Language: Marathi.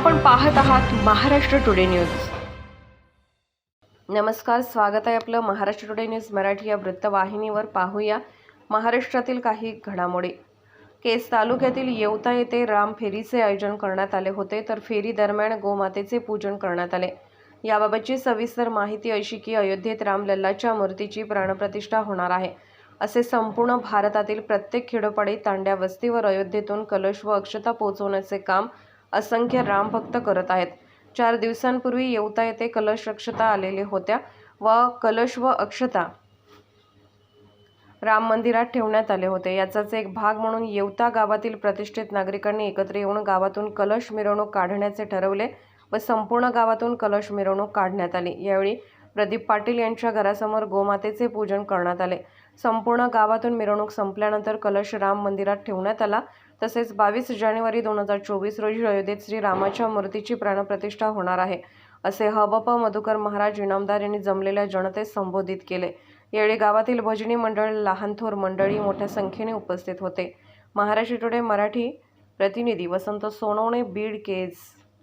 आपण पाहत आहात महाराष्ट्र टुडे न्यूज। नमस्कार, स्वागत आहे आपलं महाराष्ट्र टुडे न्यूज मराठी या वृत्तवाहिनीवर। पाहूया महाराष्ट्रातील काही घडामोडी। केज तालुक्यातील येवता येथे राम फेरीचे आयोजन करण्यात आले होते, तर फेरी दरम्यान गोमातेचे पूजन करण्यात आले। याबाबतची सविस्तर माहिती अशी की अयोध्येत रामलल्लाच्या मूर्तीची प्राणप्रतिष्ठा होणार आहे, असे संपूर्ण भारतातील प्रत्येक खेडोपाडी तांड्या वस्तीवर अयोध्येतून कलश व अक्षता पोहोचवण्याचे काम असंख्य रामभक्त करत आहेत। 4 दिवसांपूर्वी येवता येथे कलश अक्षता आलेल्या होत्या व कलश व अक्षता राम मंदिरात ठेवण्यात आले होते। याचाच एक भाग म्हणून येवता गावातील प्रतिष्ठित नागरिकांनी एकत्र येऊन गावातून कलश मिरवणूक काढण्याचे ठरवले व संपूर्ण गावातून कलश मिरवणूक काढण्यात आली। यावेळी प्रदीप पाटील यांच्या घरासमोर गोमातेचे पूजन करण्यात आले। संपूर्ण गावातून मिरवणूक संपल्यानंतर कलश राम मंदिरात ठेवण्यात आला। तसेच 22 जानेवारी 2024 रोजी अयोध्येत श्री रामाच्या मूर्तीची प्राणप्रतिष्ठा होणार आहे, असे हबप मधुकर महाराज इनामदार यांनी जमलेल्या जनतेस संबोधित केले। यावेळी गावातील भजनी मंडळ, लहान थोर मंडळी मोठ्या संख्येने उपस्थित होते। महाराष्ट्र टुडे मराठी प्रतिनिधी वसंत सोनवणे, बीड केज।